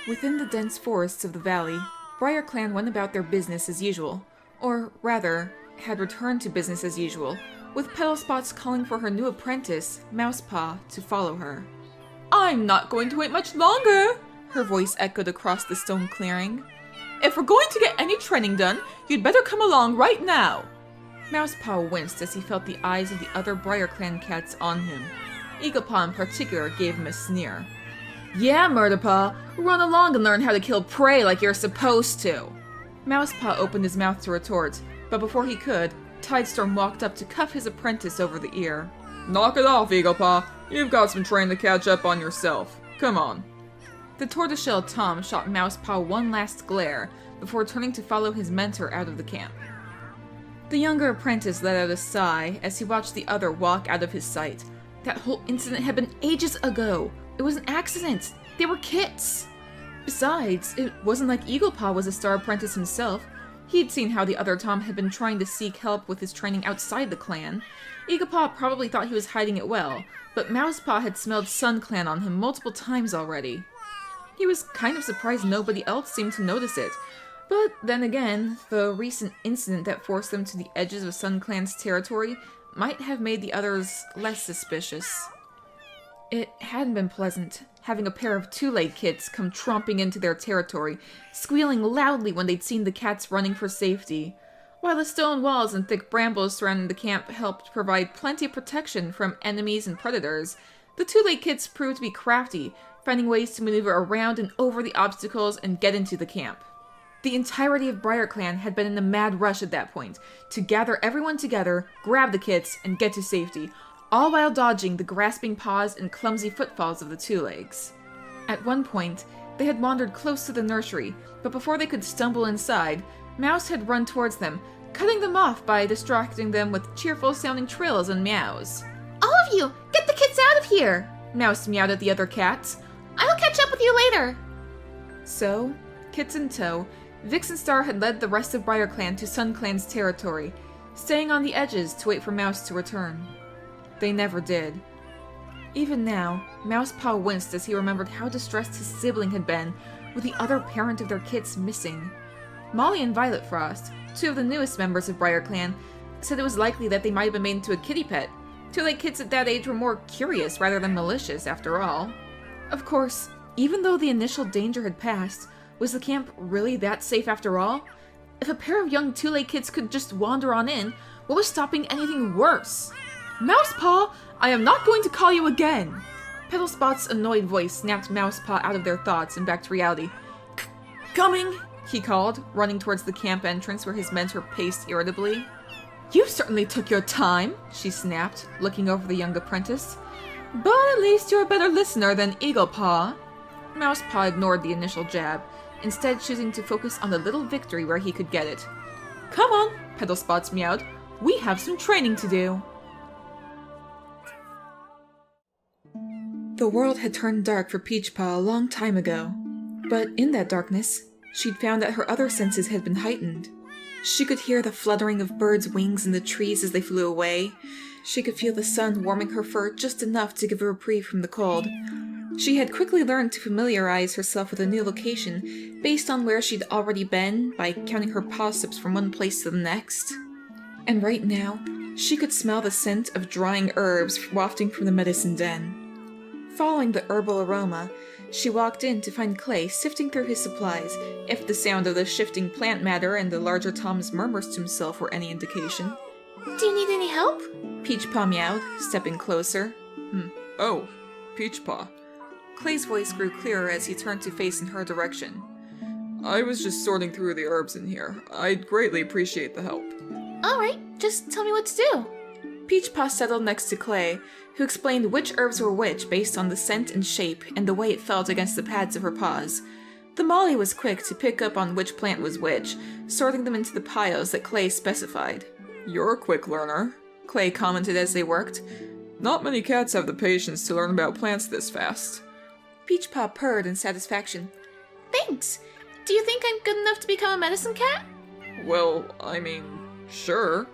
Within the dense forests of the valley, Briar Clan went about their business as usual, or rather, had returned to business as usual, with Petal Spots calling for her new apprentice, Mousepaw, to follow her. "I'm not going to wait much longer," her voice echoed across the stone clearing. "If we're going to get any training done, you'd better come along right now." Mousepaw winced as he felt the eyes of the other Briar Clan cats on him. Eaglepaw in particular gave him a sneer. "Yeah, Murderpaw, run along and learn how to kill prey like you're supposed to." Mousepaw opened his mouth to retort, but before he could, Tidestorm walked up to cuff his apprentice over the ear. "Knock it off, Eaglepaw. You've got some training to catch up on yourself. Come on." The tortoiseshell Tom shot Mousepaw one last glare before turning to follow his mentor out of the camp. The younger apprentice let out a sigh as he watched the other walk out of his sight. That whole incident had been ages ago. It was an accident. They were kits. Besides, it wasn't like Eaglepaw was a star apprentice himself. He'd seen how the other Tom had been trying to seek help with his training outside the clan. Eaglepaw probably thought he was hiding it well, but Mousepaw had smelled Sun Clan on him multiple times already. He was kind of surprised nobody else seemed to notice it, but then again, the recent incident that forced them to the edges of Sun Clan's territory might have made the others less suspicious. It hadn't been pleasant, having a pair of two-legged kids come tromping into their territory, squealing loudly when they'd seen the cats running for safety. While the stone walls and thick brambles surrounding the camp helped provide plenty of protection from enemies and predators, the two-legged kids proved to be crafty, finding ways to maneuver around and over the obstacles and get into the camp. The entirety of Briar Clan had been in a mad rush at that point, to gather everyone together, grab the kits, and get to safety, all while dodging the grasping paws and clumsy footfalls of the two-legs. At one point, they had wandered close to the nursery, but before they could stumble inside, Mouse had run towards them, cutting them off by distracting them with cheerful-sounding trills and meows. "All of you, get the kids out of here!" Mouse meowed at the other cats. "I'll catch up with you later!" So, kits in tow, Vixen Star had led the rest of Briar Clan to Sun Clan's territory, staying on the edges to wait for Mouse to return. They never did. Even now, Mousepaw winced as he remembered how distressed his sibling had been with the other parent of their kits missing. Molly and Violet Frost, two of the newest members of Briar Clan, said it was likely that they might have been made into a kitty pet. Two-legged kids at that age were more curious rather than malicious, after all. Of course, even though the initial danger had passed, was the camp really that safe after all? If a pair of young two-legged kids could just wander on in, what was stopping anything worse? "Mousepaw, I am not going to call you again!" Petal Spot's annoyed voice snapped Mousepaw out of their thoughts and back to reality. "Coming!" he called, running towards the camp entrance where his mentor paced irritably. "You certainly took your time," she snapped, looking over the young apprentice. "But at least you're a better listener than Eaglepaw." Mousepaw ignored the initial jab, instead choosing to focus on the little victory where he could get it. "Come on," Petal Spots meowed. "We have some training to do." The world had turned dark for Peachpaw a long time ago, but in that darkness, she'd found that her other senses had been heightened. She could hear the fluttering of birds' wings in the trees as they flew away. She could feel the sun warming her fur just enough to give a reprieve from the cold. She had quickly learned to familiarize herself with a new location based on where she'd already been by counting her paw steps from one place to the next. And right now, she could smell the scent of drying herbs wafting from the medicine den. Following the herbal aroma, she walked in to find Clay sifting through his supplies, if the sound of the shifting plant matter and the larger Tom's murmurs to himself were any indication. "Do you need any help?" Peachpaw meowed, stepping closer. Oh, Peachpaw. Clay's voice grew clearer as he turned to face in her direction. I was just sorting through the herbs in here. I'd greatly appreciate the help. "Alright, just tell me what to do." Peachpaw settled next to Clay, who explained which herbs were which based on the scent and shape and the way it felt against the pads of her paws. The Molly was quick to pick up on which plant was which, sorting them into the piles that Clay specified. You're a quick learner, Clay commented as they worked. Not many cats have the patience to learn about plants this fast. Peachpaw purred in satisfaction. "Thanks! Do you think I'm good enough to become a medicine cat?" Well, I mean, sure.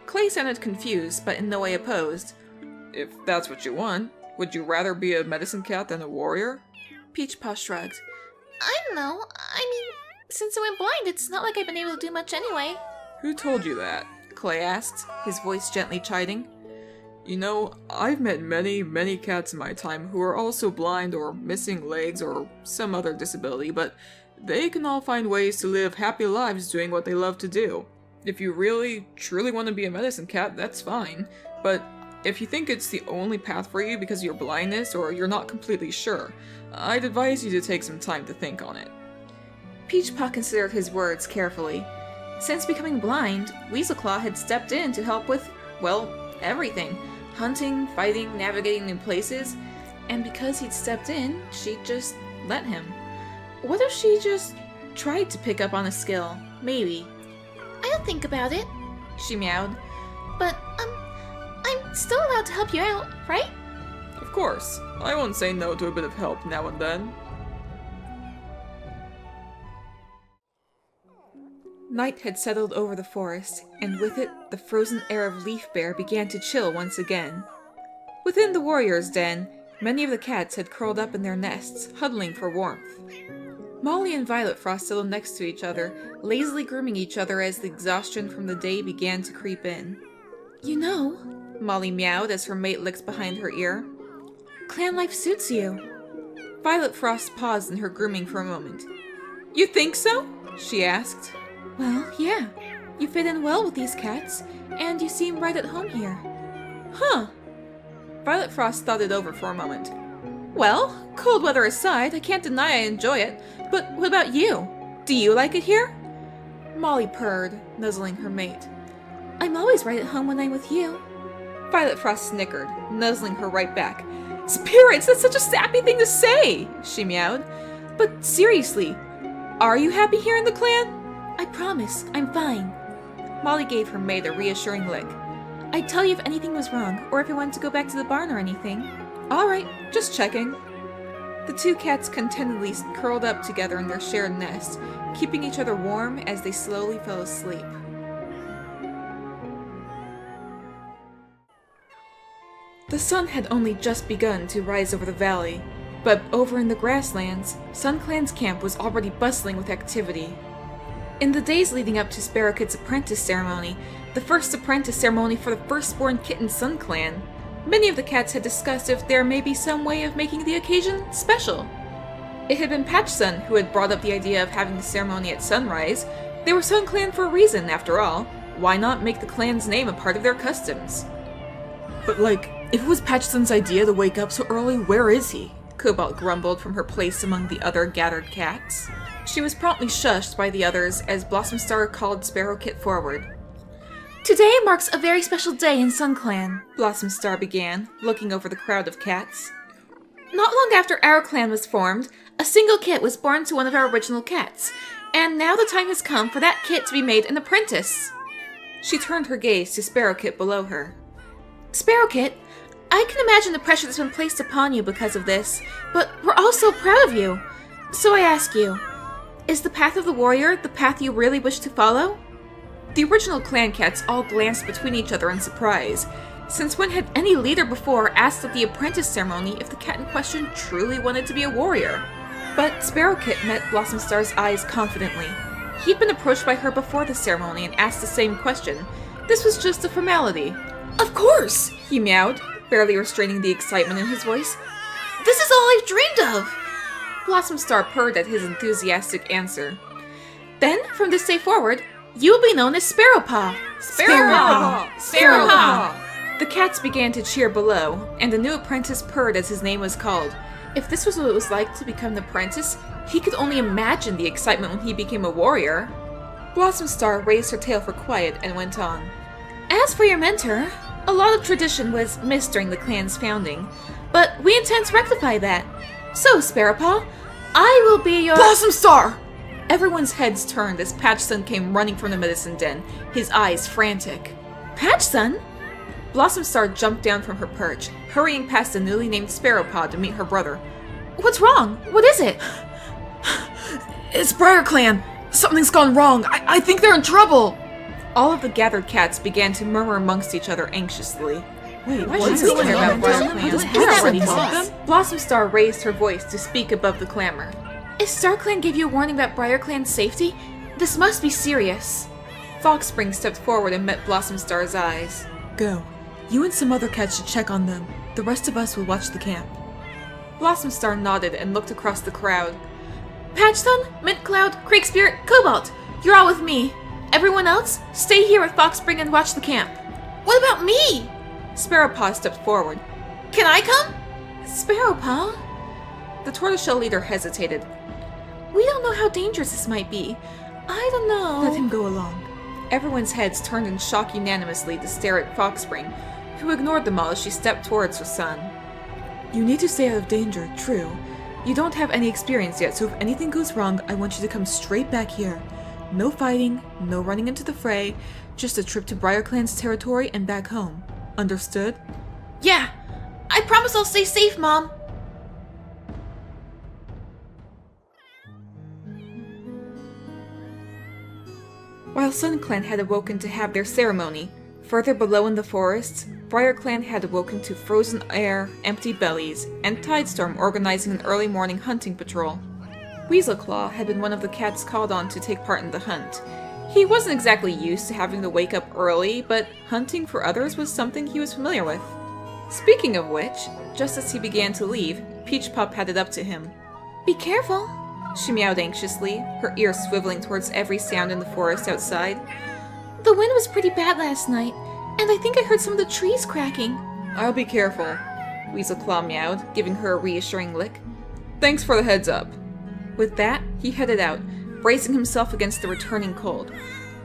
Clay sounded confused, but in no way opposed. If that's what you want, would you rather be a medicine cat than a warrior? Peachpaw shrugged. I don't know. I mean, since I went blind, it's not like I've been able to do much anyway. Who told you that? Clay asked, his voice gently chiding. You know, I've met many cats in my time who are also blind or missing legs or some other disability, but they can all find ways to live happy lives doing what they love to do. If you really, truly want to be a medicine cat, that's fine, but if you think it's the only path for you because of your blindness or you're not completely sure, I'd advise you to take some time to think on it. Peachpaw considered his words carefully. Since becoming blind, Weaselclaw had stepped in to help with, well, everything. Hunting, fighting, navigating new places, and because he'd stepped in, she just let him. What if she just tried to pick up on a skill? Maybe. I'll think about it. She meowed. But, I'm still allowed to help you out, right? Of course, I won't say no to a bit of help now and then. Night had settled over the forest, and with it, the frozen air of Leafbare began to chill once again. Within the warrior's den, many of the cats had curled up in their nests, huddling for warmth. Molly and Violet Frost settled next to each other, lazily grooming each other as the exhaustion from the day began to creep in. You know, Molly meowed as her mate licked behind her ear. Clan life suits you. Violet Frost paused in her grooming for a moment. You think so? She asked. Well, yeah. You fit in well with these cats, and you seem right at home here. Huh. Violet Frost thought it over for a moment. Well, cold weather aside, I can't deny I enjoy it, but what about you? Do you like it here? Molly purred, nuzzling her mate. I'm always right at home when I'm with you. Violet Frost snickered, nuzzling her right back. Spirits, that's such a sappy thing to say, she meowed. But seriously, are you happy here in the clan? I promise, I'm fine. Molly gave her mate a reassuring lick. I'd tell you if anything was wrong, or if I wanted to go back to the barn or anything. Alright, just checking. The two cats contentedly curled up together in their shared nest, keeping each other warm as they slowly fell asleep. The sun had only just begun to rise over the valley, but over in the grasslands, SunClan's camp was already bustling with activity. In the days leading up to Sparrowkit's apprentice ceremony, the first apprentice ceremony for the firstborn kitten SunClan, many of the cats had discussed if there may be some way of making the occasion special. It had been Patchsun who had brought up the idea of having the ceremony at sunrise. They were SunClan for a reason, after all. Why not make the clan's name a part of their customs? But if it was Patchsun's idea to wake up so early, where is he? Cobalt grumbled from her place among the other gathered cats. She was promptly shushed by the others as Blossomstar called Sparrowkit forward. Today marks a very special day in SunClan, Blossomstar began, looking over the crowd of cats. Not long after our clan was formed, a single kit was born to one of our original cats, and now the time has come for that kit to be made an apprentice. She turned her gaze to Sparrowkit below her. Sparrowkit, I can imagine the pressure that's been placed upon you because of this, but we're all so proud of you. So I ask you, is the path of the warrior the path you really wish to follow? The original clan cats all glanced between each other in surprise, since when had any leader before asked at the apprentice ceremony if the cat in question truly wanted to be a warrior? But Sparrowkit met Blossomstar's eyes confidently. He'd been approached by her before the ceremony and asked the same question. This was just a formality. Of course, he meowed, barely restraining the excitement in his voice. This is all I've dreamed of! Blossomstar purred at his enthusiastic answer. Then, from this day forward, you will be known as Sparrowpaw! Sparrowpaw! Sparrowpaw! The cats began to cheer below, and the new apprentice purred as his name was called. If this was what it was like to become the apprentice, he could only imagine the excitement when he became a warrior. Blossomstar raised her tail for quiet and went on. As for your mentor, a lot of tradition was missed during the clan's founding, but we intend to rectify that. So, Sparrowpaw, I will be your— Blossomstar! Everyone's heads turned as Patchsun came running from the medicine den, his eyes frantic. Patchsun? Blossomstar jumped down from her perch, hurrying past the newly named Sparrowpaw to meet her brother. What's wrong? What is it? It's Briar Clan! Something's gone wrong! I think they're in trouble! All of the gathered cats began to murmur amongst each other anxiously. Wait, what's going on about Briar Clan? Blossomstar raised her voice to speak above the clamor. If StarClan gave you a warning about BriarClan's safety, this must be serious. Foxspring stepped forward and met Blossom Star's eyes. Go. You and some other cats should check on them. The rest of us will watch the camp. Blossom Star nodded and looked across the crowd. Patchstone, Mint Cloud, Creek Spirit, Cobalt, you're all with me. Everyone else, stay here with Foxspring and watch the camp. What about me? Sparrowpaw stepped forward. Can I come? Sparrowpaw? The tortoiseshell leader hesitated. We don't know how dangerous this might be. I don't know. Let him go along. Everyone's heads turned in shock unanimously to stare at Foxspring, who ignored them all as she stepped towards her son. You need to stay out of danger, true. You don't have any experience yet, so if anything goes wrong, I want you to come straight back here. No fighting, no running into the fray, just a trip to BriarClan's territory and back home. Understood? Yeah. I promise I'll stay safe, Mom. While SunClan had awoken to have their ceremony, further below in the forests, BriarClan had awoken to frozen air, empty bellies, and Tidestorm organizing an early morning hunting patrol. Weaselclaw had been one of the cats called on to take part in the hunt. He wasn't exactly used to having to wake up early, but hunting for others was something he was familiar with. Speaking of which, just as he began to leave, Peachpop padded up to him. Be careful. She meowed anxiously, her ears swiveling towards every sound in the forest outside. The wind was pretty bad last night, and I think I heard some of the trees cracking. I'll be careful, Weaselclaw meowed, giving her a reassuring lick. Thanks for the heads up. With that, he headed out, bracing himself against the returning cold.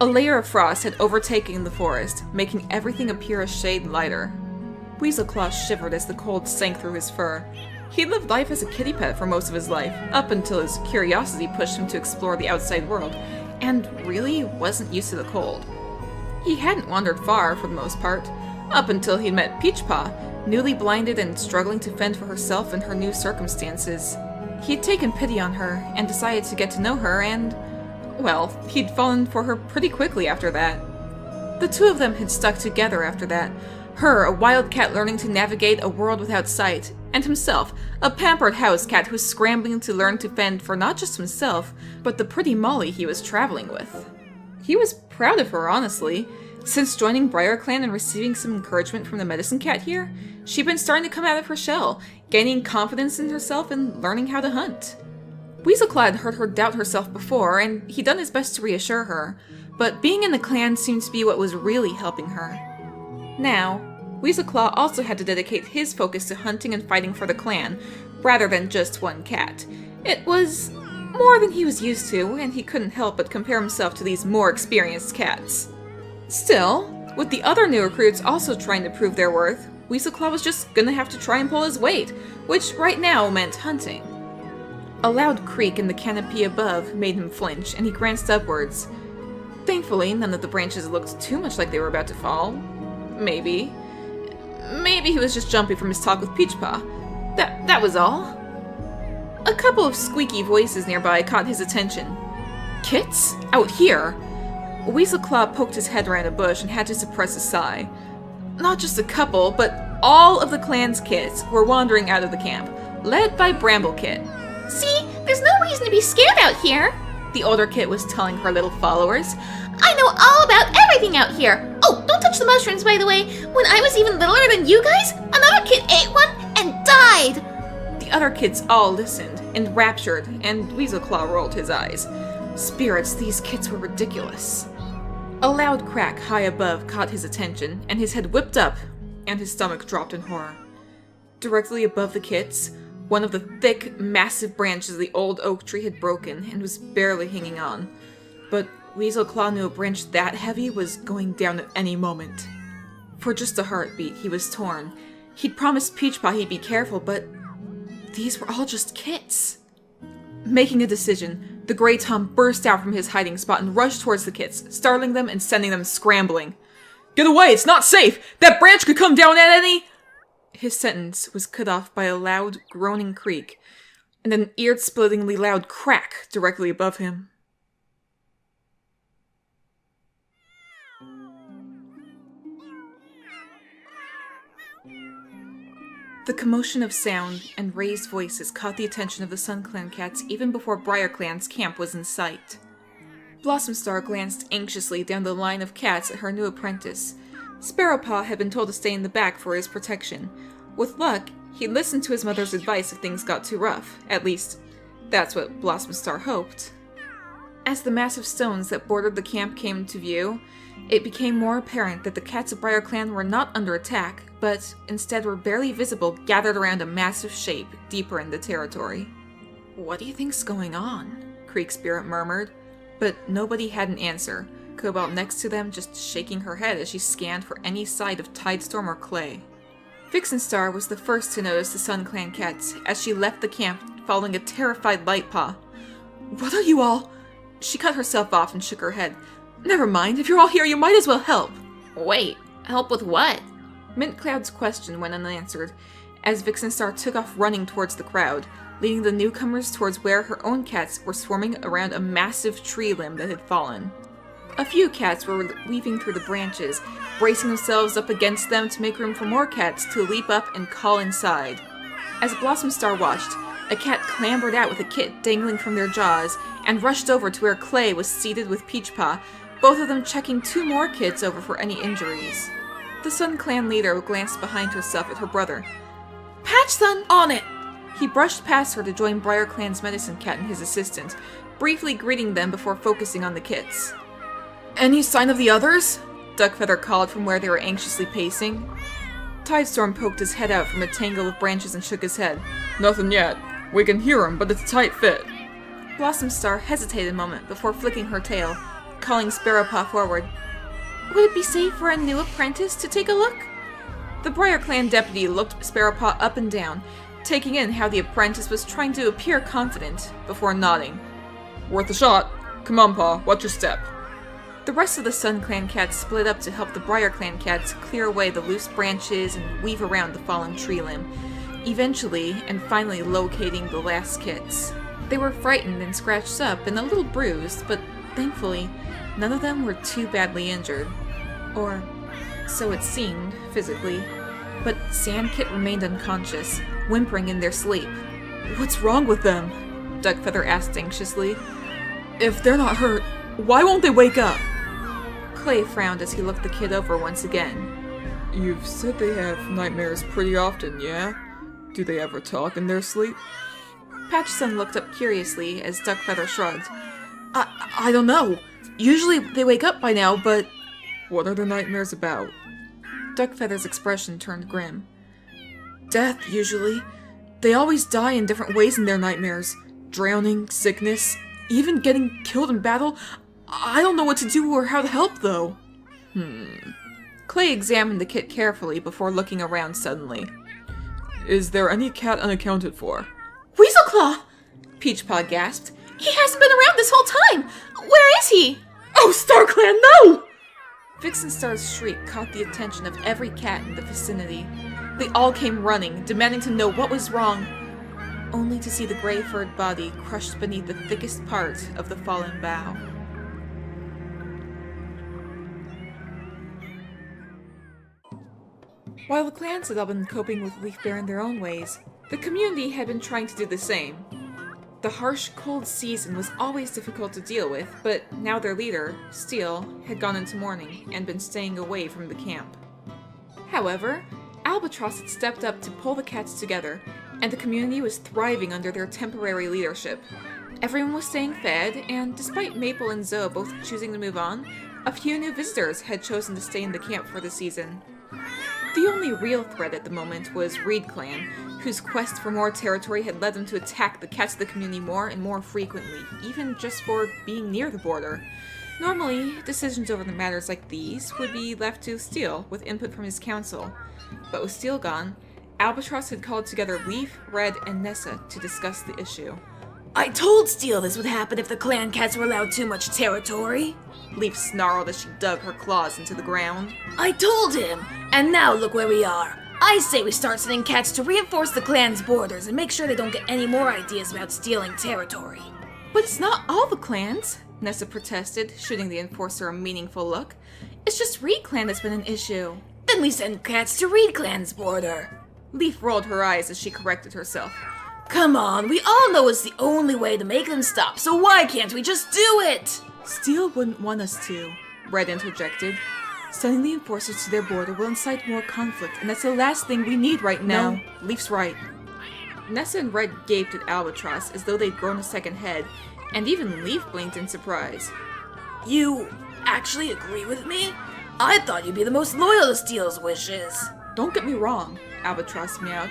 A layer of frost had overtaken the forest, making everything appear a shade lighter. Weaselclaw shivered as the cold sank through his fur. He lived life as a kitty pet for most of his life, up until his curiosity pushed him to explore the outside world, and really wasn't used to the cold. He hadn't wandered far, for the most part, up until he'd met Peachpaw, newly blinded and struggling to fend for herself in her new circumstances. He'd taken pity on her, and decided to get to know her, and, well, he'd fallen for her pretty quickly after that. The two of them had stuck together after that, her, a wild cat learning to navigate a world without sight, and himself, a pampered house cat who was scrambling to learn to fend for not just himself, but the pretty Molly he was traveling with. He was proud of her, honestly. Since joining BriarClan and receiving some encouragement from the medicine cat here, she'd been starting to come out of her shell, gaining confidence in herself and learning how to hunt. Weaselclaw had heard her doubt herself before, and he'd done his best to reassure her, but being in the clan seemed to be what was really helping her. Now, Weaselclaw also had to dedicate his focus to hunting and fighting for the clan, rather than just one cat. It was more than he was used to, and he couldn't help but compare himself to these more experienced cats. Still, with the other new recruits also trying to prove their worth, Weaselclaw was just gonna have to try and pull his weight, which right now meant hunting. A loud creak in the canopy above made him flinch, and he glanced upwards. Thankfully, none of the branches looked too much like they were about to fall. Maybe he was just jumpy from his talk with Peachpaw. That was all. A couple of squeaky voices nearby caught his attention. Kits? Out here? Weaselclaw poked his head around a bush and had to suppress a sigh. Not just a couple, but all of the clan's kits were wandering out of the camp, led by Bramblekit. See, there's no reason to be scared out here, the older kit was telling her little followers. I know all about everything out here. Oh, don't touch the mushrooms, by the way. When I was even littler than you guys, another kid ate one and died. The other kids all listened, enraptured, and Weaselclaw rolled his eyes. Spirits, these kits were ridiculous. A loud crack high above caught his attention, and his head whipped up, and his stomach dropped in horror. Directly above the kits, one of the thick, massive branches of the old oak tree had broken and was barely hanging on. But Weaselclaw knew a branch that heavy was going down at any moment. For just a heartbeat, he was torn. He'd promised Peachpaw he'd be careful, but these were all just kits. Making a decision, the Grey Tom burst out from his hiding spot and rushed towards the kits, startling them and sending them scrambling. Get away, it's not safe! That branch could come down at any— His sentence was cut off by a loud, groaning creak, and an ear-splittingly loud crack directly above him. The commotion of sound and raised voices caught the attention of the Sun Clan cats even before Briar Clan's camp was in sight. Blossom Star glanced anxiously down the line of cats at her new apprentice. Sparrowpaw had been told to stay in the back for his protection. With luck, he'd listen to his mother's advice if things got too rough. At least, that's what Blossom Star hoped. As the massive stones that bordered the camp came into view, it became more apparent that the cats of Briar Clan were not under attack, but instead were barely visible gathered around a massive shape deeper in the territory. "What do you think's going on?" Creek Spirit murmured, but nobody had an answer, Cobalt next to them just shaking her head as she scanned for any sight of Tidestorm or Clay. Vixen Star was the first to notice the Sun Clan cats as she left the camp following a terrified Lightpaw. "What are you all—" She cut herself off and shook her head. "Never mind, if you're all here, you might as well help." Wait, help with what? Mint Cloud's question went unanswered, as Vixen Star took off running towards the crowd, leading the newcomers towards where her own cats were swarming around a massive tree limb that had fallen. A few cats were weaving through the branches, bracing themselves up against them to make room for more cats to leap up and call inside. As Blossom Star watched, a cat clambered out with a kit dangling from their jaws and rushed over to where Clay was seated with Peachpaw, both of them checking 2 more kits over for any injuries. The Sun Clan leader glanced behind herself at her brother. "Patchson, on it!" He brushed past her to join Briar Clan's medicine cat and his assistant, briefly greeting them before focusing on the kits. "Any sign of the others?" Duckfeather called from where they were anxiously pacing. Tidestorm poked his head out from a tangle of branches and shook his head. Nothing yet. We can hear him, but it's a tight fit. Blossom Star hesitated a moment before flicking her tail, calling Sparrowpaw forward. "Would it be safe for a new apprentice to take a look?" The Briar Clan deputy looked Sparrowpaw up and down, taking in how the apprentice was trying to appear confident, before nodding. Worth a shot. Come on, Paw, watch your step. The rest of the Sun Clan cats split up to help the Briar Clan cats clear away the loose branches and weave around the fallen tree limb, eventually and finally locating the last kits. They were frightened and scratched up and a little bruised, but thankfully, none of them were too badly injured. Or so it seemed, physically. But Sandkit remained unconscious, whimpering in their sleep. "What's wrong with them?" Duckfeather asked anxiously. "If they're not hurt, why won't they wake up?" Clay frowned as he looked the kid over once again. You've said they have nightmares pretty often, yeah? Do they ever talk in their sleep? Patchson looked up curiously as Duckfeather shrugged. I don't know. Usually they wake up by now, but... What are the nightmares about? Duckfeather's expression turned grim. Death, usually. They always die in different ways in their nightmares. Drowning, sickness, even getting killed in battle. I don't know what to do or how to help, though. Clay examined the kit carefully before looking around suddenly. Is there any cat unaccounted for? Weaselclaw! Peachpaw gasped. He hasn't been around this whole time! Where is he? Oh, StarClan, no! Vixen Star's shriek caught the attention of every cat in the vicinity. They all came running, demanding to know what was wrong, only to see the gray-furred body crushed beneath the thickest part of the fallen bough. While the clans had all been coping with Leafbare in their own ways, the community had been trying to do the same. The harsh, cold season was always difficult to deal with, but now their leader, Steel, had gone into mourning and been staying away from the camp. However, Albatross had stepped up to pull the cats together, and the community was thriving under their temporary leadership. Everyone was staying fed, and despite Maple and Zoe both choosing to move on, a few new visitors had chosen to stay in the camp for the season. The only real threat at the moment was Reed Clan, whose quest for more territory had led them to attack the cats of the community more and more frequently, even just for being near the border. Normally, decisions over the matters like these would be left to Steel, with input from his council. But with Steel gone, Albatross had called together Leaf, Red, and Nessa to discuss the issue. I told Steel this would happen if the clan cats were allowed too much territory. Leaf snarled as she dug her claws into the ground. I told him, and now look where we are. I say we start sending cats to reinforce the clan's borders and make sure they don't get any more ideas about stealing territory. But it's not all the clans, Nessa protested, shooting the enforcer a meaningful look. It's just Reed Clan that's been an issue. Then we send cats to Reed Clan's border. Leaf rolled her eyes as she corrected herself. Come on, we all know it's the only way to make them stop, so why can't we just do it? Steel wouldn't want us to, Red interjected. Sending the enforcers to their border will incite more conflict, and that's the last thing we need right now. No, Leaf's right. Nessa and Red gaped at Albatross as though they'd grown a second head, and even Leaf blinked in surprise. You actually agree with me? I thought you'd be the most loyal to Steel's wishes. Don't get me wrong, Albatross meowed.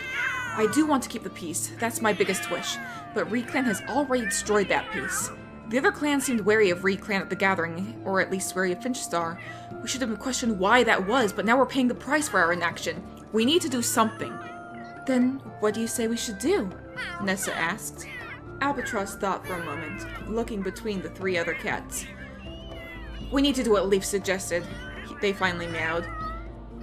I do want to keep the peace, that's my biggest wish, but Reed Clan has already destroyed that peace. The other clans seemed wary of Reed Clan at the gathering, or at least wary of Finchstar. We should have questioned why that was, but now we're paying the price for our inaction. We need to do something. Then what do you say we should do? Nessa asked. Albatross thought for a moment, looking between the three other cats. We need to do what Leaf suggested, they finally meowed.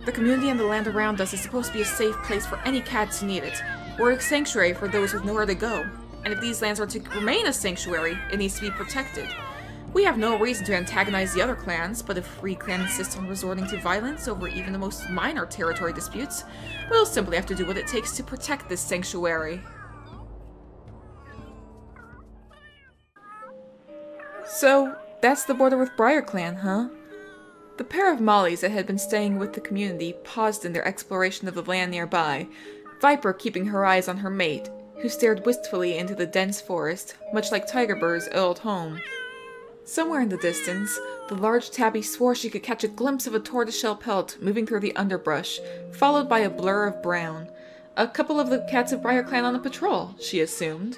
The community and the land around us is supposed to be a safe place for any cats who need it. We're a sanctuary for those with nowhere to go. And if these lands are to remain a sanctuary, it needs to be protected. We have no reason to antagonize the other clans, but if Reed Clan insists on resorting to violence over even the most minor territory disputes, we'll simply have to do what it takes to protect this sanctuary. So, that's the border with Briar Clan, huh? The pair of Mollies that had been staying with the community paused in their exploration of the land nearby, Viper keeping her eyes on her mate, who stared wistfully into the dense forest, much like Tigerbird's old home. Somewhere in the distance, the large tabby swore she could catch a glimpse of a tortoiseshell pelt moving through the underbrush, followed by a blur of brown. A couple of the cats of Briar Clan on a patrol, she assumed.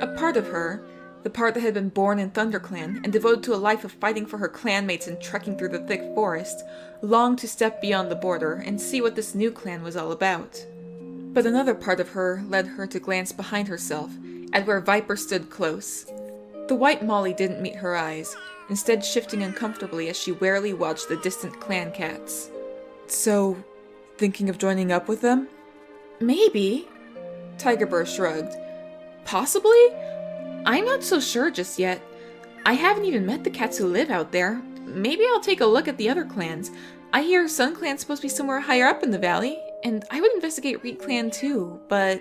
A part of her, the part that had been born in ThunderClan and devoted to a life of fighting for her clanmates and trekking through the thick forest, longed to step beyond the border and see what this new clan was all about. But another part of her led her to glance behind herself, at where Viper stood close. The white Molly didn't meet her eyes, instead shifting uncomfortably as she warily watched the distant clan cats. So, thinking of joining up with them? Maybe, Tigerbird shrugged. Possibly? I'm not so sure just yet. I haven't even met the cats who live out there. Maybe I'll take a look at the other clans. I hear Sun Clan's supposed to be somewhere higher up in the valley, and I would investigate Reed Clan too, but...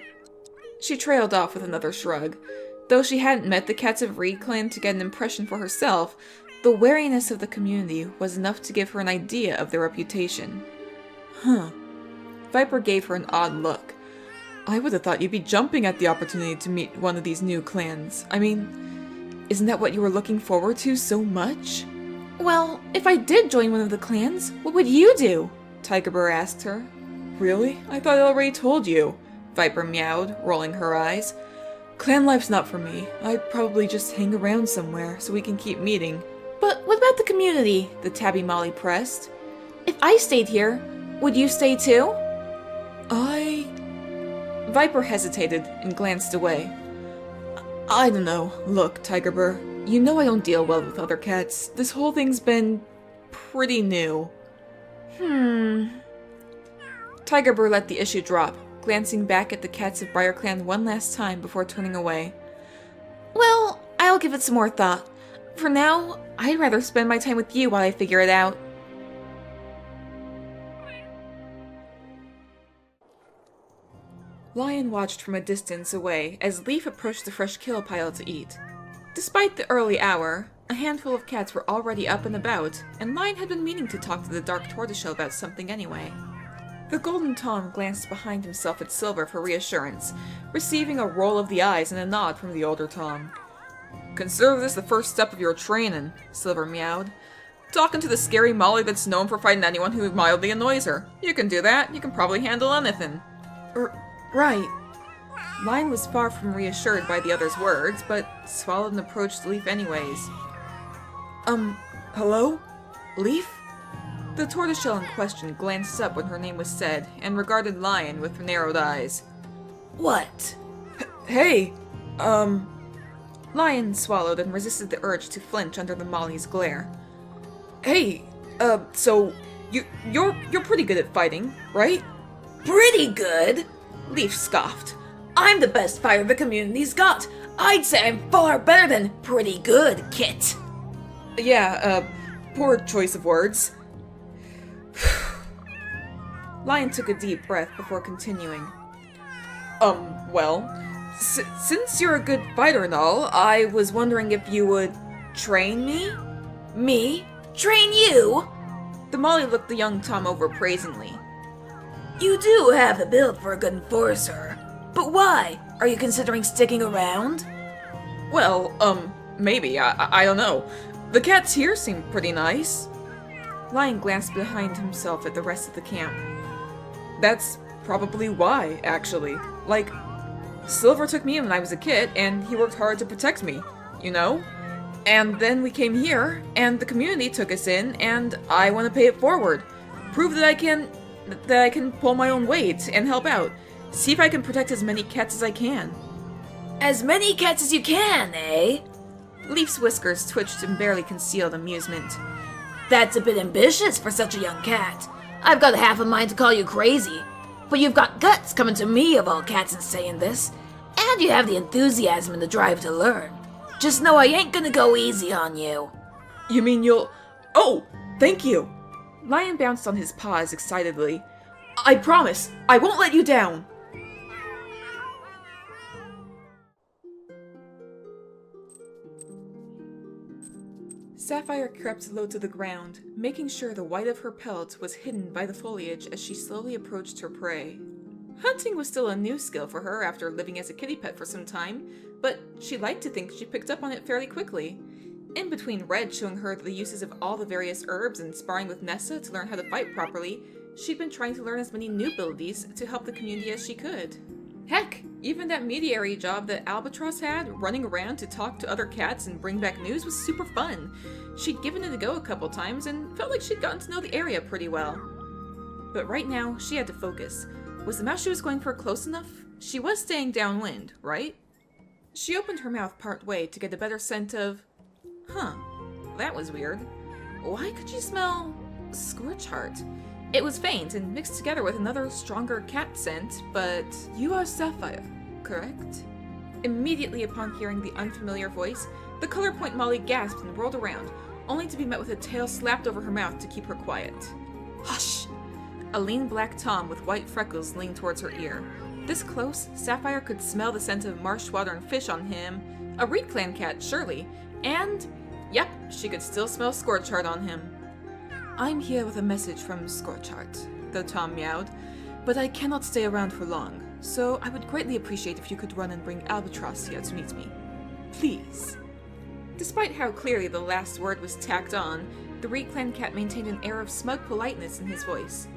She trailed off with another shrug. Though she hadn't met the cats of Reed Clan to get an impression for herself, the wariness of the community was enough to give her an idea of their reputation. Huh. Viper gave her an odd look. I would have thought you'd be jumping at the opportunity to meet one of these new clans. I mean, isn't that what you were looking forward to so much? Well, if I did join one of the clans, what would you do? Tigerbird asked her. Really? I thought I already told you, Viper meowed, rolling her eyes. Clan life's not for me. I'd probably just hang around somewhere so we can keep meeting. But what about the community? The tabby Molly pressed. If I stayed here, would you stay too? Viper hesitated and glanced away. I don't know. Look, Tigerbird, you know I don't deal well with other cats. This whole thing's been pretty new. Tigerbird let the issue drop, glancing back at the cats of Briar Clan one last time before turning away. Well, I'll give it some more thought. For now, I'd rather spend my time with you while I figure it out. Lion watched from a distance away as Leaf approached the fresh kill pile to eat. Despite the early hour, a handful of cats were already up and about, and Lion had been meaning to talk to the dark tortoiseshell about something anyway. The golden Tom glanced behind himself at Silver for reassurance, receiving a roll of the eyes and a nod from the older Tom. Consider this the first step of your training, Silver meowed. Talking to the scary Molly that's known for fighting anyone who mildly annoys her. You can do that. You can probably handle anything. Right. Lion was far from reassured by the other's words, but swallowed and approached Leaf anyways. Hello? Leaf? The tortoiseshell in question glanced up when her name was said, and regarded Lion with narrowed eyes. What? Hey, Lion swallowed and resisted the urge to flinch under the Molly's glare. Hey, so, you're pretty good at fighting, right? Pretty good? Leaf scoffed. I'm the best fighter the community's got. I'd say I'm far better than pretty good, Kit. Yeah, poor choice of words. Lion took a deep breath before continuing. Well, since you're a good fighter and all, I was wondering if you would train me? Me? Train you? The Molly looked the young Tom over praisingly. You do have the build for a good enforcer. But why? Are you considering sticking around? Well, maybe. I don't know. The cats here seem pretty nice. Lion glanced behind himself at the rest of the camp. That's probably why, actually. Like, Silver took me in when I was a kid, and he worked hard to protect me, you know? And then we came here, and the community took us in, and I want to pay it forward. Prove that I can pull my own weight and help out. See if I can protect as many cats as I can. As many cats as you can, eh? Leaf's whiskers twitched in barely concealed amusement. That's a bit ambitious for such a young cat. I've got half a mind to call you crazy. But you've got guts coming to me of all cats and saying this. And you have the enthusiasm and the drive to learn. Just know I ain't gonna go easy on you. You mean you'll... Oh, thank you. Lion bounced on his paws excitedly. I promise, I won't let you down. Sapphire crept low to the ground, making sure the white of her pelt was hidden by the foliage as she slowly approached her prey. Hunting was still a new skill for her after living as a kitty pet for some time, but she liked to think she picked up on it fairly quickly. In between Red showing her the uses of all the various herbs and sparring with Nessa to learn how to fight properly, she'd been trying to learn as many new abilities to help the community as she could. Heck, even that mediary job that Albatross had, running around to talk to other cats and bring back news, was super fun. She'd given it a go a couple times and felt like she'd gotten to know the area pretty well. But right now, she had to focus. Was the mouth she was going for close enough? She was staying downwind, right? She opened her mouth part way to get a better scent of... Huh, that was weird. Why could she smell... Scorch Heart? It was faint and mixed together with another stronger cat scent, but... You are Sapphire, correct? Immediately upon hearing the unfamiliar voice, the color point Molly gasped and whirled around, only to be met with a tail slapped over her mouth to keep her quiet. Hush! A lean black Tom with white freckles leaned towards her ear. This close, Sapphire could smell the scent of marsh water and fish on him. A Reed Clan cat, surely. And, yep, she could still smell Scorchheart on him. I'm here with a message from Scorchheart, the Tom meowed, but I cannot stay around for long, so I would greatly appreciate if you could run and bring Albatross here to meet me. Please. Despite how clearly the last word was tacked on, the Reed Clan cat maintained an air of smug politeness in his voice.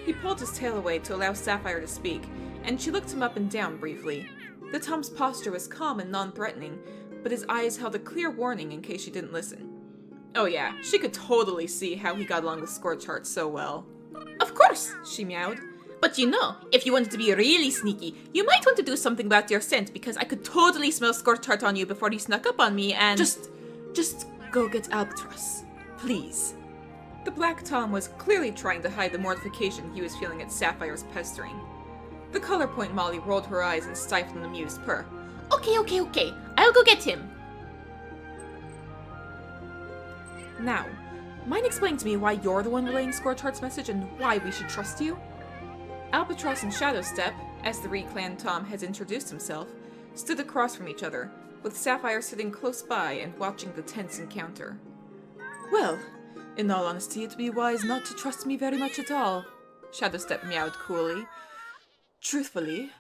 He pulled his tail away to allow Sapphire to speak, and she looked him up and down briefly. The Tom's posture was calm and non-threatening, but his eyes held a clear warning in case she didn't listen. Oh yeah, she could totally see how he got along with Scorchheart so well. Of course, she meowed. But you know, if you wanted to be really sneaky, you might want to do something about your scent, because I could totally smell Scorchheart on you before he snuck up on me and... Just go get Albatross, please. The Black Tom was clearly trying to hide the mortification he was feeling at Sapphire's pestering. The color point Molly rolled her eyes and stifled an amused purr. Okay, I'll go get him. Now, mind explaining to me why you're the one relaying Scorchheart's message and why we should trust you? Albatross and Shadowstep, as the Reed Clan Tom has introduced himself, stood across from each other, with Sapphire sitting close by and watching the tense encounter. Well, in all honesty, it'd be wise not to trust me very much at all, Shadowstep meowed coolly. Truthfully,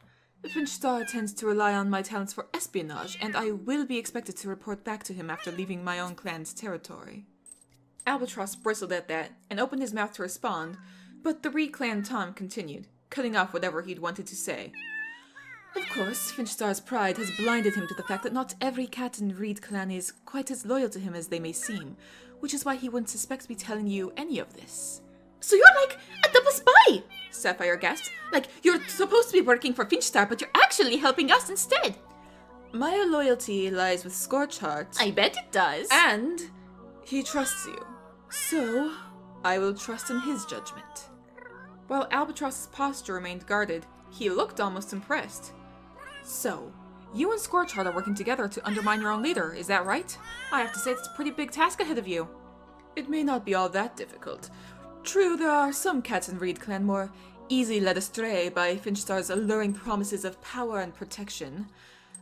Finchstar tends to rely on my talents for espionage, and I will be expected to report back to him after leaving my own clan's territory. Albatross bristled at that, and opened his mouth to respond, but the Reed Clan Tom continued, cutting off whatever he'd wanted to say. Of course, Finchstar's pride has blinded him to the fact that not every cat in Reed Clan is quite as loyal to him as they may seem, which is why he wouldn't suspect me telling you any of this. So you're like a double spy! Sapphire gasped. Like, you're supposed to be working for Finchstar, but you're actually helping us instead! My loyalty lies with Scorchheart. I bet it does. And he trusts you. So, I will trust in his judgment. While Albatross's posture remained guarded, he looked almost impressed. So, you and Scorchheart are working together to undermine your own leader, is that right? I have to say it's a pretty big task ahead of you. It may not be all that difficult. True, there are some cats in Reed Clan more easily led astray by Finchstar's alluring promises of power and protection.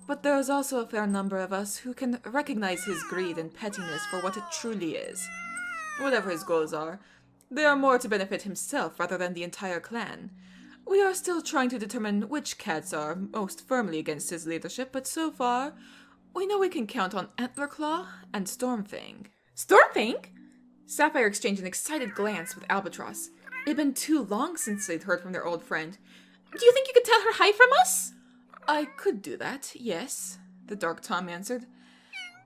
But there is also a fair number of us who can recognize his greed and pettiness for what it truly is. Whatever his goals are, they are more to benefit himself rather than the entire clan. We are still trying to determine which cats are most firmly against his leadership, but so far, we know we can count on Antlerclaw and Stormfang. Stormfang? Sapphire exchanged an excited glance with Albatross. It had been too long since they'd heard from their old friend. Do you think you could tell her hi from us? I could do that, yes, the Dark Tom answered.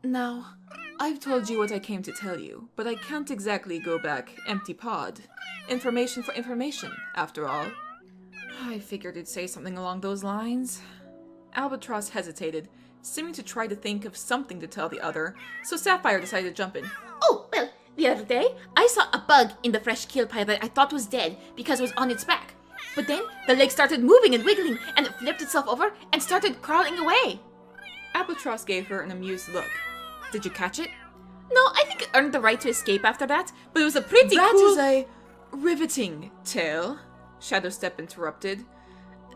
Now, I've told you what I came to tell you, but I can't exactly go back empty-pawed. Information for information, after all. I figured you'd say something along those lines. Albatross hesitated, seeming to try to think of something to tell the other, so Sapphire decided to jump in. Oh, well, the other day, I saw a bug in the fresh kill pie that I thought was dead because it was on its back. But then, the leg started moving and wiggling, and it flipped itself over and started crawling away. Albatross gave her an amused look. Did you catch it? No, I think it earned the right to escape after that, but it was a pretty That cool... is a riveting tale, Shadowstep interrupted.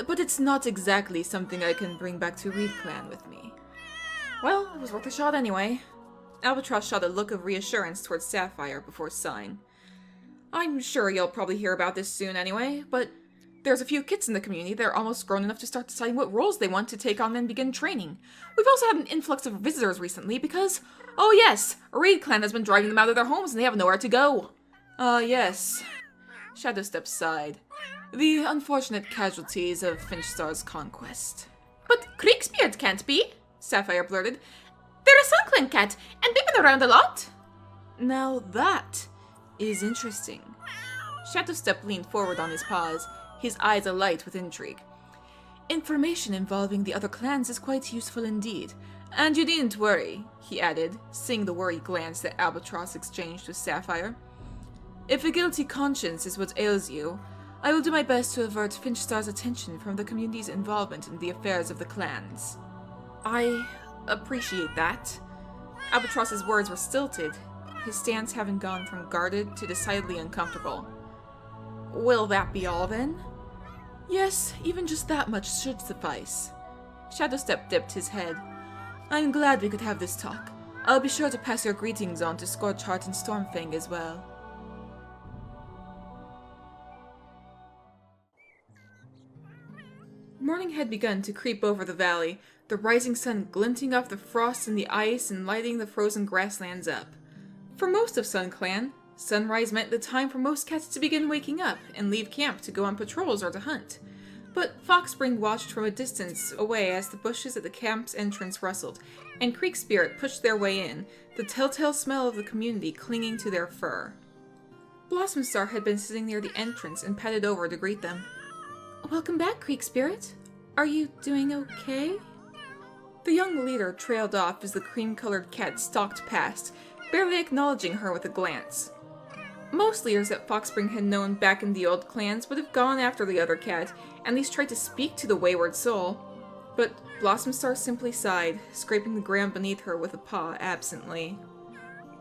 But it's not exactly something I can bring back to Reed Clan with me. Well, it was worth a shot anyway. Albatross shot a look of reassurance towards Sapphire before sighing. I'm sure you'll probably hear about this soon anyway, but there's a few kids in the community that are almost grown enough to start deciding what roles they want to take on and begin training. We've also had an influx of visitors recently because, oh yes, Reed Clan has been driving them out of their homes and they have nowhere to go. Yes. Shadowstep sighed. The unfortunate casualties of Finchstar's conquest. But Creekspirit can't be, Sapphire blurted. They're a Sunclan cat, and they've been around a lot. Now that is interesting. Shadowstep leaned forward on his paws, his eyes alight with intrigue. Information involving the other clans is quite useful indeed. And you needn't worry, he added, seeing the worried glance that Albatross exchanged with Sapphire. If a guilty conscience is what ails you, I will do my best to avert Finchstar's attention from the community's involvement in the affairs of the clans. I appreciate that. Albatross's words were stilted, his stance having gone from guarded to decidedly uncomfortable. Will that be all then? Yes, even just that much should suffice. Shadowstep dipped his head. I'm glad we could have this talk. I'll be sure to pass your greetings on to Scorchheart and Stormfang as well. Morning had begun to creep over the valley, the rising sun glinting off the frost and the ice and lighting the frozen grasslands up. For most of Sun Clan, sunrise meant the time for most cats to begin waking up and leave camp to go on patrols or to hunt. But Foxspring watched from a distance away as the bushes at the camp's entrance rustled, and Creekspirit pushed their way in, the telltale smell of the community clinging to their fur. Blossomstar had been sitting near the entrance and padded over to greet them. Welcome back, Creekspirit. Are you doing okay? The young leader trailed off as the cream-colored cat stalked past, barely acknowledging her with a glance. Most leaders that Foxspring had known back in the old clans would have gone after the other cat, and at least tried to speak to the wayward soul. But Blossomstar simply sighed, scraping the ground beneath her with a paw absently.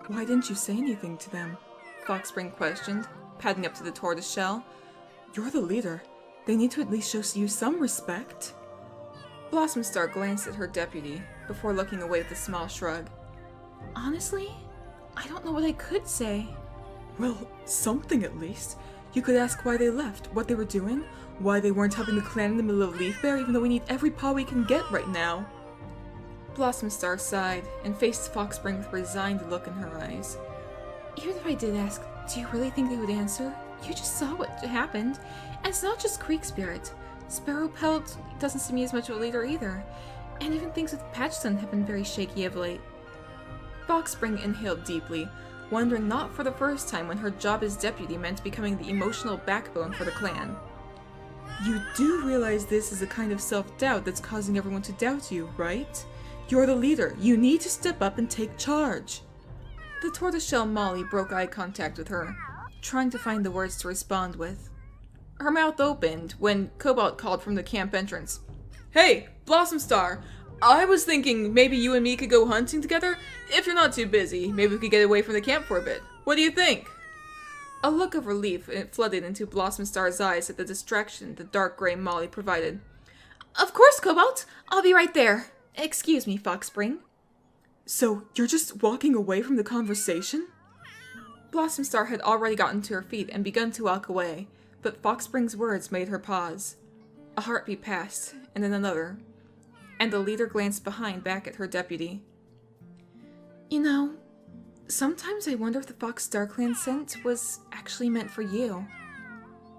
Why didn't you say anything to them? Foxspring questioned, padding up to the tortoiseshell. You're the leader. They need to at least show you some respect. Blossomstar glanced at her deputy, before looking away with a small shrug. Honestly, I don't know what I could say. Well, something at least. You could ask why they left, what they were doing, why they weren't helping the clan in the middle of Leafbare even though we need every paw we can get right now. Blossomstar sighed, and faced Foxspring with a resigned look in her eyes. Even if I did ask, do you really think they would answer? You just saw what happened. And it's not just Creekspirit. Sparrowpelt doesn't seem as much of a leader either. And even things with Patchstone have been very shaky of late. Foxspring inhaled deeply, wondering not for the first time when her job as deputy meant becoming the emotional backbone for the clan. You do realize this is a kind of self-doubt that's causing everyone to doubt you, right? You're the leader. You need to step up and take charge. The tortoiseshell Molly broke eye contact with her, trying to find the words to respond with. Her mouth opened when Cobalt called from the camp entrance. Hey, Blossomstar! I was thinking maybe you and me could go hunting together? If you're not too busy, maybe we could get away from the camp for a bit. What do you think? A look of relief flooded into Blossom Star's eyes at the distraction the dark gray Molly provided. Of course, Cobalt. I'll be right there. Excuse me, Foxspring. So, you're just walking away from the conversation? Blossom Star had already gotten to her feet and begun to walk away, but Foxspring's words made her pause. A heartbeat passed, and then another, and the leader glanced behind back at her deputy. You know, sometimes I wonder if the Fox Star Clan scent was actually meant for you.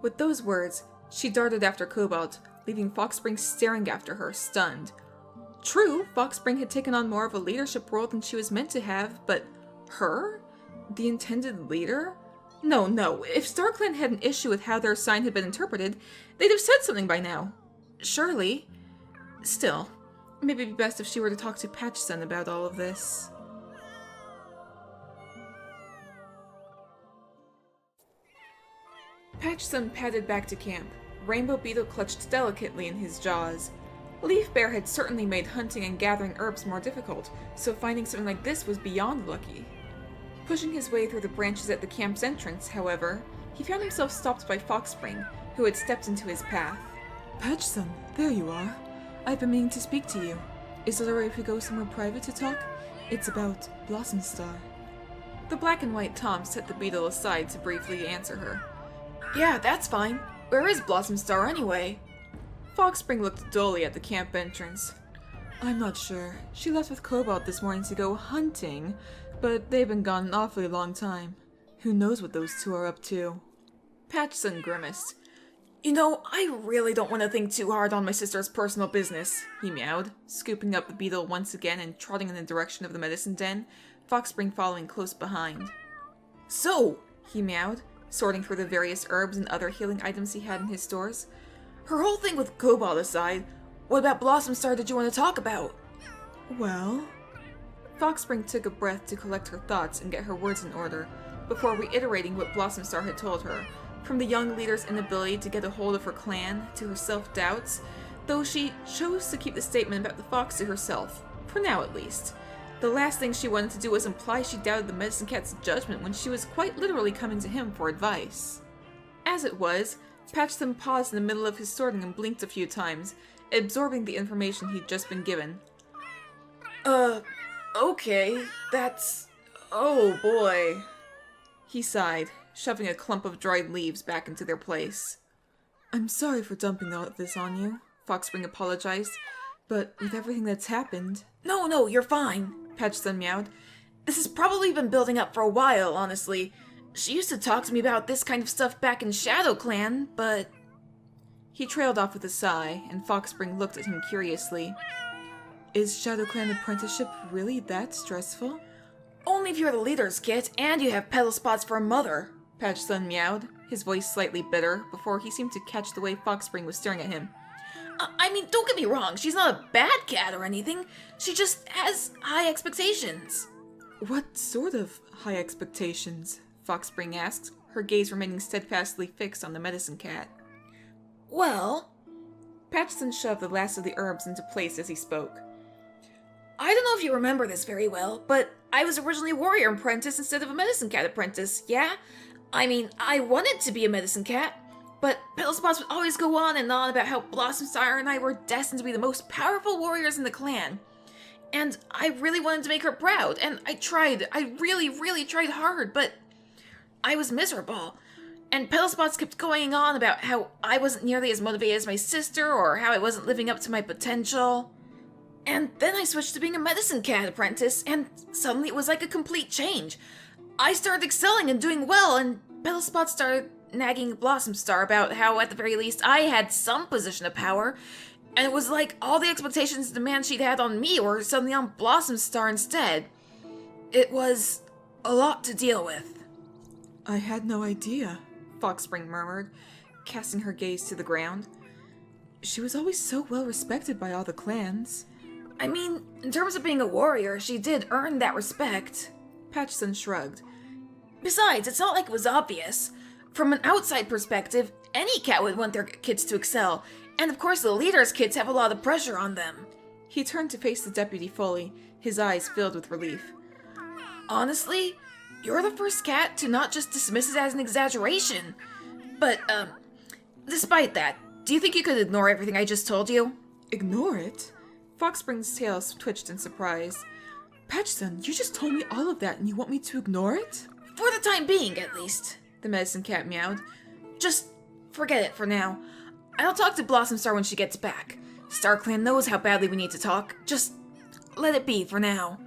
With those words, she darted after Cobalt, leaving Foxspring staring after her, stunned. True, Foxspring had taken on more of a leadership role than she was meant to have, but her? The intended leader? No, if StarClan had an issue with how their sign had been interpreted, they'd have said something by now. Surely. Still, maybe it'd be best if she were to talk to Patchson about all of this. Patchson padded back to camp. Rainbow Beetle clutched delicately in his jaws. Leafbare had certainly made hunting and gathering herbs more difficult, so finding something like this was beyond lucky. Pushing his way through the branches at the camp's entrance, however, he found himself stopped by Foxspring, who had stepped into his path. Patchson, there you are. I've been meaning to speak to you. Is it alright if we go somewhere private to talk? It's about Blossom Star. The black and white Tom set the beetle aside to briefly answer her. Yeah, that's fine. Where is Blossom Star anyway? Foxspring looked dully at the camp entrance. I'm not sure. She left with Cobalt this morning to go hunting, but they've been gone an awfully long time. Who knows what those two are up to? Patchson grimaced. You know, I really don't want to think too hard on my sister's personal business. He meowed, scooping up the beetle once again and trotting in the direction of the medicine den, Foxspring following close behind. So, he meowed, sorting through the various herbs and other healing items he had in his stores. Her whole thing with Cobalt aside, what about Blossom Star did you want to talk about? Well... Foxspring took a breath to collect her thoughts and get her words in order, before reiterating what Blossom Star had told her, from the young leader's inability to get a hold of her clan, to her self-doubts, though she chose to keep the statement about the fox to herself, for now at least. The last thing she wanted to do was imply she doubted the Medicine Cat's judgment when she was quite literally coming to him for advice. As it was, Patchson paused in the middle of his sorting and blinked a few times, absorbing the information he'd just been given. Okay, that's... oh boy. He sighed, shoving a clump of dried leaves back into their place. I'm sorry for dumping all of this on you, Foxspring apologized, but with everything that's happened... No, you're fine, Patchson meowed. This has probably been building up for a while, honestly. She used to talk to me about this kind of stuff back in Shadow Clan, but... He trailed off with a sigh, and Foxspring looked at him curiously. Is Shadow Clan apprenticeship really that stressful? Only if you're the leader's kit, and you have petal spots for a mother, Patchson meowed, his voice slightly bitter, before he seemed to catch the way Foxspring was staring at him. I mean, don't get me wrong, she's not a bad cat or anything. She just has high expectations. What sort of high expectations? Foxspring asked, her gaze remaining steadfastly fixed on the medicine cat. Well... Patchson shoved the last of the herbs into place as he spoke. I don't know if you remember this very well, but I was originally a warrior apprentice instead of a medicine cat apprentice, yeah? I mean, I wanted to be a medicine cat, but Petal Spots would always go on and on about how Blossom Star and I were destined to be the most powerful warriors in the clan. And I really wanted to make her proud, and I really tried hard, but I was miserable. And Petal Spots kept going on about how I wasn't nearly as motivated as my sister, or how I wasn't living up to my potential. And then I switched to being a medicine cat apprentice, and suddenly it was like a complete change. I started excelling and doing well, and Petal Spots started nagging Blossom Star about how, at the very least, I had some position of power, and it was like all the expectations and demands she'd had on me were suddenly on Blossom Star instead. It was a lot to deal with. I had no idea, Foxspring murmured, casting her gaze to the ground. She was always so well respected by all the clans. I mean, in terms of being a warrior, she did earn that respect. Patchson shrugged. Besides, it's not like it was obvious. From an outside perspective, any cat would want their kids to excel, and of course the leader's kids have a lot of pressure on them. He turned to face the deputy fully, his eyes filled with relief. Honestly, You're the first cat to not just dismiss it as an exaggeration. But, despite that, do you think you could ignore everything I just told you? Ignore it? Foxspring's tail twitched in surprise. Patchson, you just told me all of that and you want me to ignore it? For the time being, at least. The medicine cat meowed. Just forget it for now. I'll talk to Blossom Star when she gets back. StarClan knows how badly we need to talk. Just let it be for now.